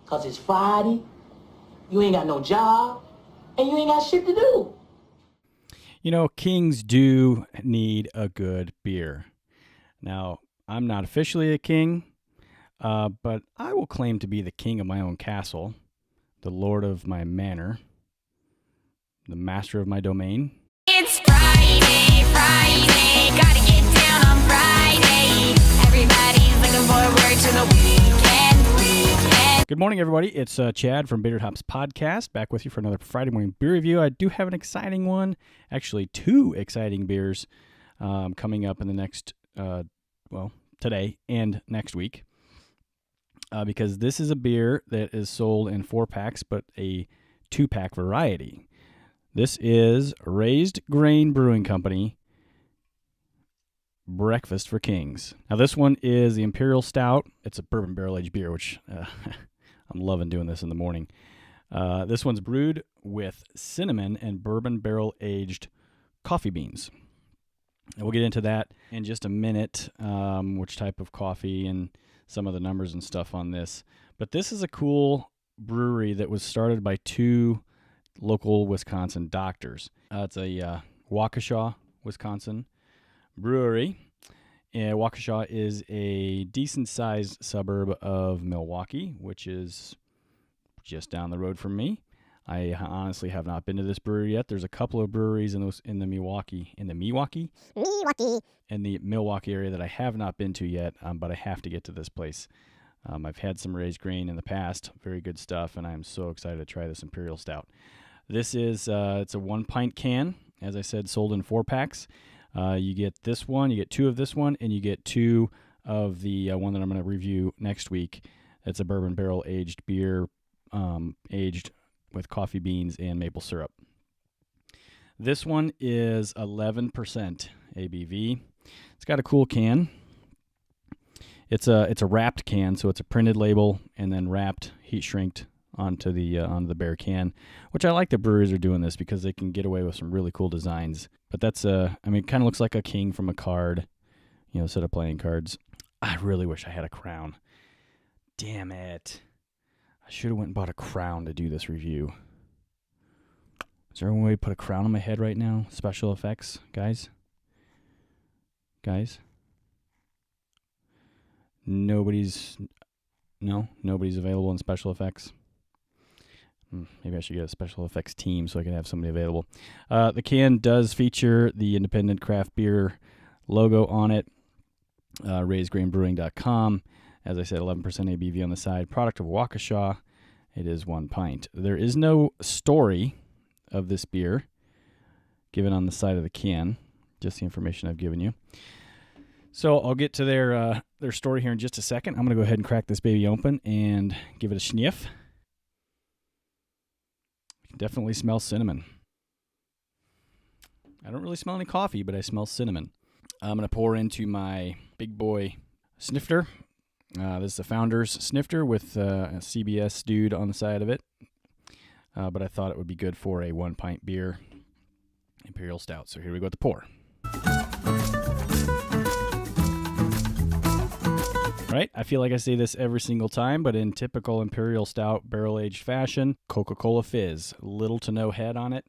Because it's Friday, you ain't got no job, and you ain't got shit to do. You know, kings do need a good beer. Now, I'm not officially a king, but I will claim to be the king of my own castle, the lord of my manor, the master of my domain. It's Friday, Friday, gotta get down on Friday. Everybody's looking forward to the weekend. Good morning, everybody. It's Chad from Bitter Hops Podcast, back with you for another Friday morning beer review. I do have an exciting one, actually two exciting beers coming up in the next, today and next week. Because this is a beer that is sold in 4-packs, but a 2-pack variety. This is Raised Grain Brewing Company Breakfast for Kings. Now, this one is the Imperial Stout. It's a bourbon barrel-aged beer, which I'm loving doing this in the morning. This one's brewed with cinnamon and bourbon barrel-aged coffee beans. And we'll get into that in just a minute, which type of coffee and some of the numbers and stuff on this. But this is a cool brewery that was started by two local Wisconsin doctors. It's a Waukesha, Wisconsin brewery. And Waukesha is a decent-sized suburb of Milwaukee, which is just down the road from me. I honestly have not been to this brewery yet. There's a couple of breweries in the Milwaukee area that I have not been to yet, but I have to get to this place. I've had some Raised Grain in the past, very good stuff, and I'm so excited to try this Imperial Stout. This is it's a 1-pint can, as I said, sold in 4-packs. You get this one, you get 2 of this one, and you get 2 of the one that I'm going to review next week. It's a bourbon barrel aged beer, aged with coffee beans and maple syrup. This one is 11% ABV. It's got a cool can. It's a wrapped can, so it's a printed label and then wrapped, heat shrinked onto the bare can, which I like that breweries are doing this because they can get away with some really cool designs. But that's it kind of looks like a king from a card, set of playing cards. I really wish I had a crown. Damn it. I should have went and bought a crown to do this review. Is there any way to put a crown on my head right now? Special effects, guys? Nobody's available in special effects. Maybe I should get a special effects team so I can have somebody available. The can does feature the independent craft beer logo on it. RaisedGrainBrewing.com. As I said, 11% ABV on the side. Product of Waukesha. It is 1 pint. There is no story of this beer given on the side of the can. Just the information I've given you. So I'll get to their story here in just a second. I'm going to go ahead and crack this baby open and give it a sniff. I can definitely smell cinnamon. I don't really smell any coffee, but I smell cinnamon. I'm going to pour into my big boy snifter. This is the Founder's Snifter with a CBS dude on the side of it. But I thought it would be good for a 1-pint beer, Imperial Stout. So here we go with the pour. Right? I feel like I say this every single time, but in typical Imperial Stout barrel-aged fashion, Coca-Cola Fizz. Little to no head on it.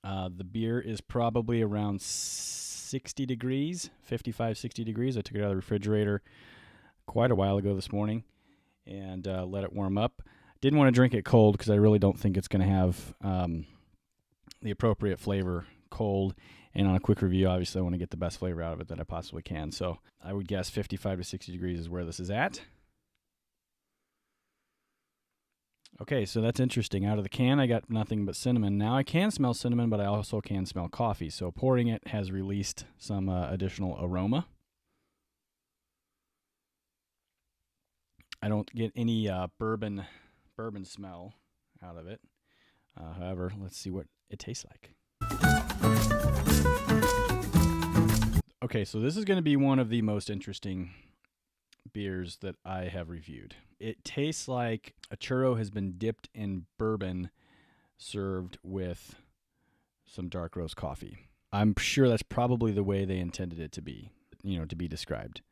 The beer is probably around 60 degrees, 55, 60 degrees. I took it out of the refrigerator quite a while ago this morning and let it warm up. Didn't want to drink it cold because I really don't think it's going to have the appropriate flavor cold. And on a quick review, obviously, I want to get the best flavor out of it that I possibly can. So I would guess 55 to 60 degrees is where this is at. Okay, so that's interesting. Out of the can, I got nothing but cinnamon. Now I can smell cinnamon, but I also can smell coffee. So pouring it has released some additional aroma. I don't get any bourbon smell out of it. However, let's see what it tastes like. Okay, so this is going to be one of the most interesting beers that I have reviewed. It tastes like a churro has been dipped in bourbon, served with some dark roast coffee. I'm sure that's probably the way they intended it to be, to be described.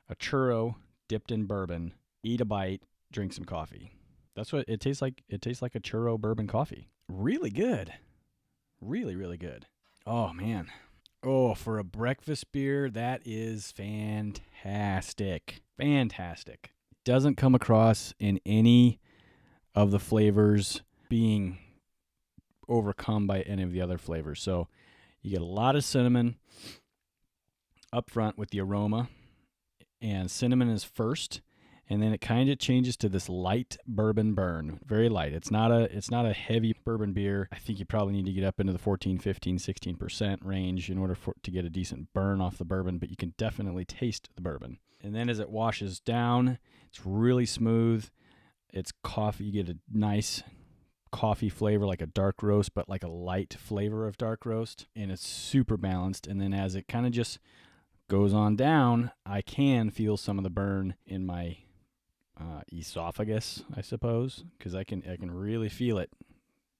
A churro dipped in bourbon, eat a bite, drink some coffee. That's what it tastes like. It tastes like a churro bourbon coffee. Really good. Really, really good. Oh, man. Oh, for a breakfast beer, that is fantastic. Fantastic. Doesn't come across in any of the flavors being overcome by any of the other flavors. So you get a lot of cinnamon up front with the aroma, and cinnamon is first, and then it kind of changes to this light bourbon burn, very light. It's not a heavy bourbon beer. I think you probably need to get up into the 14, 15, 16% range in order to get a decent burn off the bourbon, but you can definitely taste the bourbon. And then as it washes down, it's really smooth. It's coffee. You get a nice coffee flavor, like a dark roast, but like a light flavor of dark roast, and it's super balanced. And then as it kind of just goes on down, I can feel some of the burn in my esophagus, I suppose, because I can really feel it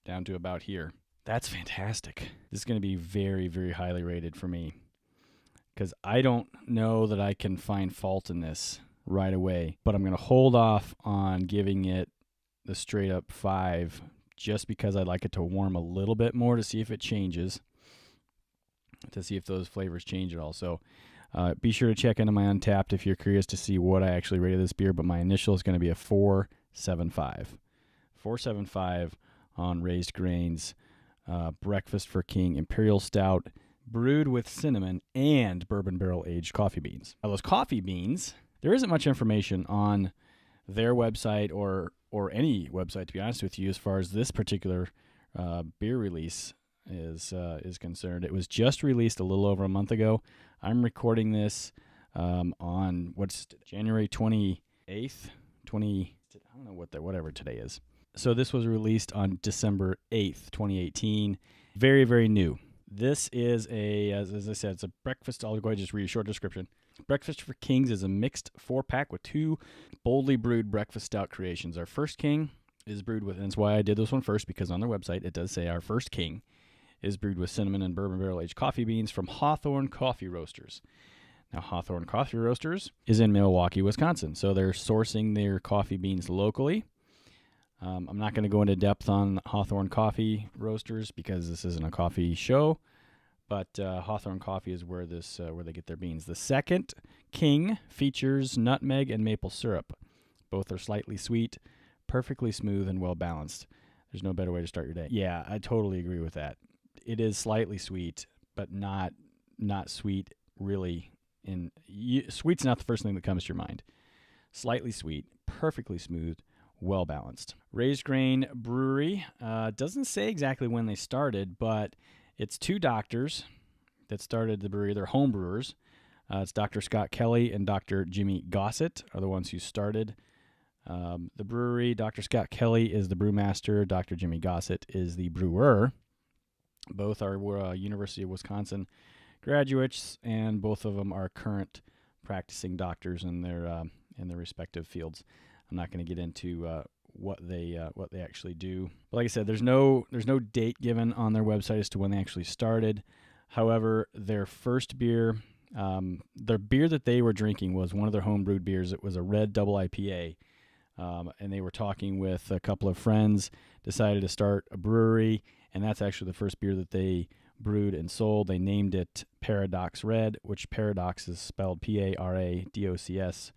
down to about here. That's fantastic. This is going to be very, very highly rated for me, because I don't know that I can find fault in this right away, but I'm going to hold off on giving it the straight up 5 just because I'd like it to warm a little bit more to see if it changes, to see if those flavors change at all. So be sure to check into my Untapped if you're curious to see what I actually rated this beer, but my initial is going to be a 4.75. 4.75 on Raised Grains Breakfast for King Imperial Stout, brewed with cinnamon and bourbon barrel aged coffee beans. Now, those coffee beans, there isn't much information on their website or any website, to be honest with you, as far as this particular beer release is concerned. It was just released a little over a month ago. I'm recording this on January 28th, I don't know whatever today is. So this was released on December 8th, 2018. Very, very new. This is as I said, it's a breakfast. I'll go ahead and just read a short description. Breakfast for Kings is a mixed 4-pack with 2 boldly brewed breakfast stout creations. Our first King is brewed with, and that's why I did this one first, because on their website it does say our first King is brewed with cinnamon and bourbon barrel aged coffee beans from Hawthorne Coffee Roasters. Now, Hawthorne Coffee Roasters is in Milwaukee, Wisconsin, so they're sourcing their coffee beans locally. I'm not going to go into depth on Hawthorne Coffee Roasters because this isn't a coffee show, but Hawthorne Coffee is where they get their beans. The second King features nutmeg and maple syrup. Both are slightly sweet, perfectly smooth, and well balanced. There's no better way to start your day. Yeah, I totally agree with that. It is slightly sweet, but not sweet really. Sweet's not the first thing that comes to your mind. Slightly sweet, perfectly smooth, well balanced. Raised Grain Brewery doesn't say exactly when they started, but it's 2 doctors that started the brewery. They're home brewers. It's Dr. Scott Kelly and Dr. Jimmy Gossett are the ones who started the brewery. Dr. Scott Kelly is the brewmaster. Dr. Jimmy Gossett is the brewer. Both are University of Wisconsin graduates, and both of them are current practicing doctors in their respective fields. I'm not going to get into what they actually do, but like I said, there's no date given on their website as to when they actually started. However, their first beer, their beer that they were drinking was one of their home brewed beers. It was a red double IPA, and they were talking with a couple of friends, decided to start a brewery, and that's actually the first beer that they brewed and sold. They named it Paradox Red, which Paradox is spelled Paradocs.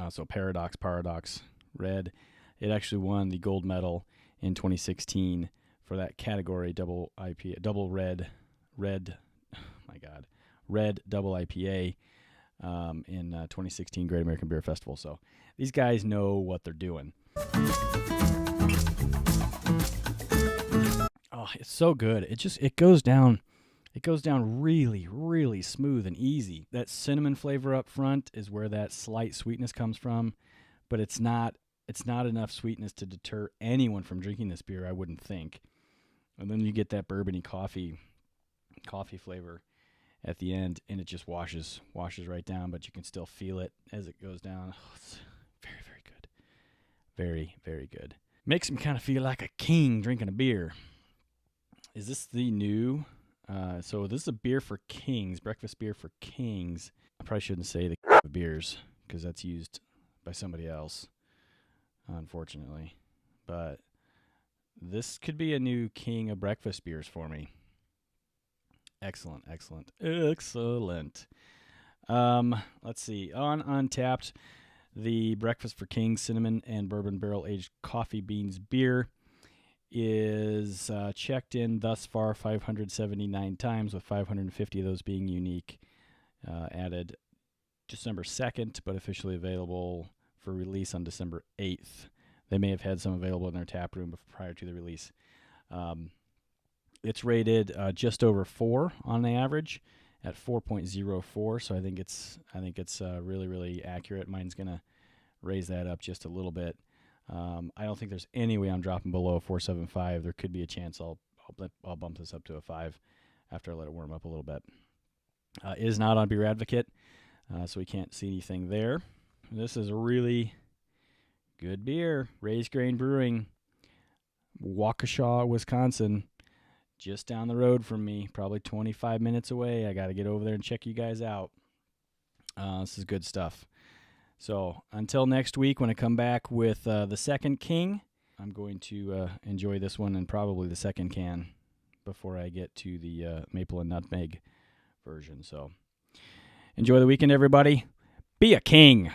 So Paradox Red. It actually won the gold medal in 2016 for that category, double IPA, red double IPA in 2016 Great American Beer Festival. So these guys know what they're doing. Oh, it's so good. It goes down really, really smooth and easy. That cinnamon flavor up front is where that slight sweetness comes from, but it's not enough sweetness to deter anyone from drinking this beer, I wouldn't think. And then you get that bourbony coffee flavor at the end, and it just washes right down, but you can still feel it as it goes down. Oh, it's very, very good. Very, very good. Makes me kind of feel like a king drinking a beer. Is this the new? So this is a beer for kings, breakfast beer for kings. I probably shouldn't say the beers because that's used by somebody else. unfortunately. But this could be a new king of breakfast beers for me. Excellent. Let's see. On Untapped, the Breakfast for Kings Cinnamon and Bourbon Barrel Aged Coffee Beans beer is checked in thus far 579 times, with 550 of those being unique. Added December 2nd, but officially available for release on December 8th. They may have had some available in their tap room prior to the release. It's rated just over 4 on the average at 4.04. So I think it's really, really accurate. Mine's gonna raise that up just a little bit. I don't think there's any way I'm dropping below 4.75. There could be a chance I'll bump this up to a 5 after I let it warm up a little bit. It is not on Beer Advocate, so we can't see anything there. This is a really good beer. Raised Grain Brewing, Waukesha, Wisconsin. Just down the road from me, probably 25 minutes away. I got to get over there and check you guys out. This is good stuff. So until next week, when I come back with the second king, I'm going to enjoy this one and probably the second can before I get to the maple and nutmeg version. So enjoy the weekend, everybody. Be a king.